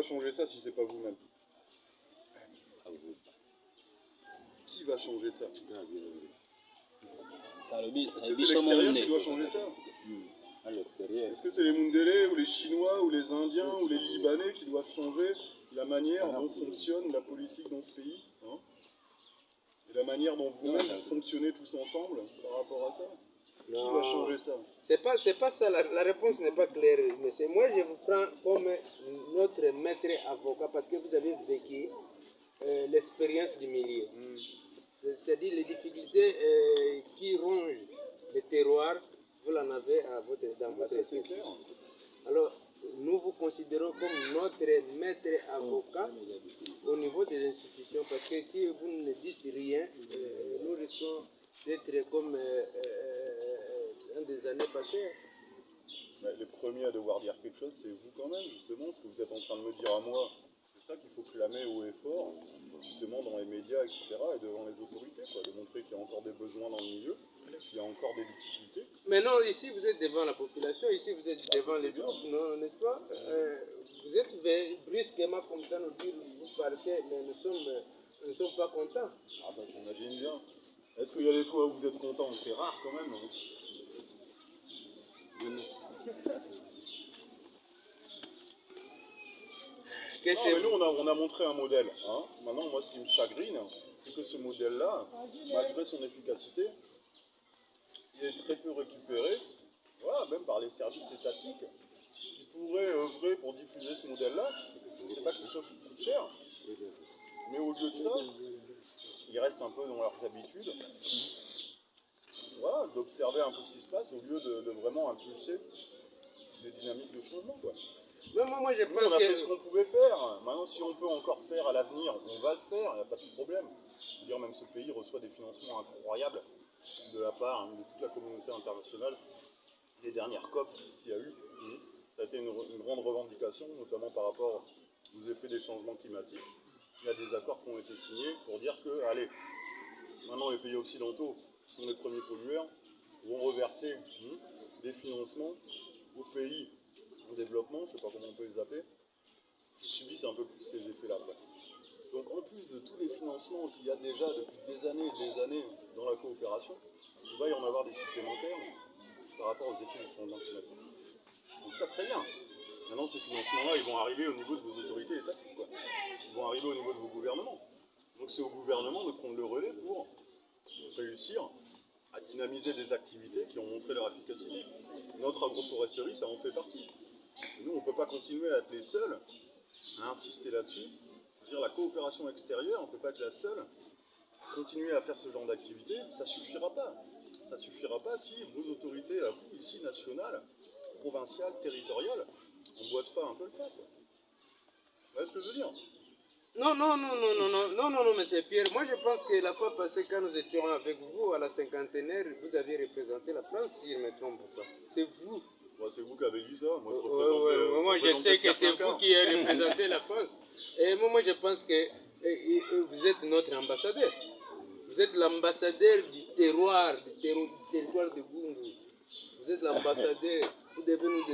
doit changer ça si c'est pas vous-même? Qui va changer ça? Est-ce que c'est l'extérieur qui doit changer ça? Est-ce que c'est les Mundélé ou les Chinois ou les Indiens ou les Libanais qui doivent changer la manière dont fonctionne la politique dans ce pays, hein? Et la manière dont vous-même vous fonctionnez tous ensemble par rapport à ça? Qui va changer ça? C'est pas ça, la réponse n'est pas claire, monsieur. Moi, je vous prends comme notre maître avocat parce que vous avez vécu l'expérience du milieu. C'est-à-dire les difficultés qui rongent le terroir, vous l'en avez dans votre clair. Alors, nous vous considérons comme notre maître avocat au niveau des institutions parce que si vous ne dites rien, nous risquons d'être comme dans des années passées. Les premiers à devoir dire quelque chose, c'est vous quand même, justement, ce que vous êtes en train de me dire à moi. C'est ça qu'il faut clamer haut et fort, justement dans les médias, etc., et devant les autorités, quoi, de montrer qu'il y a encore des besoins dans le milieu, qu'il y a encore des difficultés. Mais non, ici vous êtes devant la population, ici vous êtes devant les troupes, n'est-ce pas? Vous êtes brusquement comme ça nous dire, vous partez, mais nous ne sommes pas contents. Ah bah j'imagine bien. Est-ce qu'il y a des fois où vous êtes content? C'est rare quand même. Hein. Non, mais nous, on a montré un modèle. Hein. Maintenant, moi, ce qui me chagrine, c'est que ce modèle-là, malgré son efficacité, il est très peu récupéré, voilà, même par les services étatiques, qui pourraient œuvrer pour diffuser ce modèle-là. C'est pas quelque chose qui coûte cher. Mais au lieu de ça, ils restent un peu dans leurs habitudes, voilà, d'observer un peu ce qui se passe, au lieu de vraiment impulser des dynamiques de changement, quoi. Mais moi, je pense on a fait ce qu'on pouvait faire. Maintenant, si on peut encore faire à l'avenir, on va le faire, il n'y a pas de problème. Je veux dire, même ce pays reçoit des financements incroyables de la part de toute la communauté internationale. Les dernières COP qu'il y a eu, ça a été une grande revendication, notamment par rapport aux effets des changements climatiques. Il y a des accords qui ont été signés pour dire que, allez, maintenant les pays occidentaux, qui sont les premiers pollueurs, vont reverser des financements aux pays en développement, je ne sais pas comment on peut les appeler, qui subissent un peu plus ces effets-là. Donc en plus de tous les financements qu'il y a déjà depuis des années dans la coopération, il va y en avoir des supplémentaires par rapport aux effets du changement climatique. Donc ça très bien. Maintenant ces financements-là, ils vont arriver au niveau de vos autorités étatiques, quoi. Ils vont arriver au niveau de vos gouvernements. Donc c'est au gouvernement de prendre le relais pour réussir à dynamiser des activités qui ont montré leur efficacité. Notre agroforesterie, ça en fait partie. Et nous, on ne peut pas continuer à être les seuls à insister là-dessus. C'est-à-dire la coopération extérieure, on ne peut pas être la seule à continuer à faire ce genre d'activité. Ça ne suffira pas. Ça ne suffira pas si vos autorités, à vous, ici, nationales, provinciales, territoriales, n'emboîtent pas un peu le pas. Vous voyez ce que je veux dire? Non, monsieur Pierre. Moi, je pense que la fois passée, quand nous étions avec vous à la cinquantenaire, vous aviez représenté la France, si je ne me trompe pas. C'est vous. Bah, c'est vous qui avez dit ça. Moi, moi je sais que c'est vous qui avez représenté la France. Et moi, je pense que vous êtes notre ambassadeur. Vous êtes l'ambassadeur du terroir, du territoire de Gungu. Vous êtes l'ambassadeur. Vous devez nous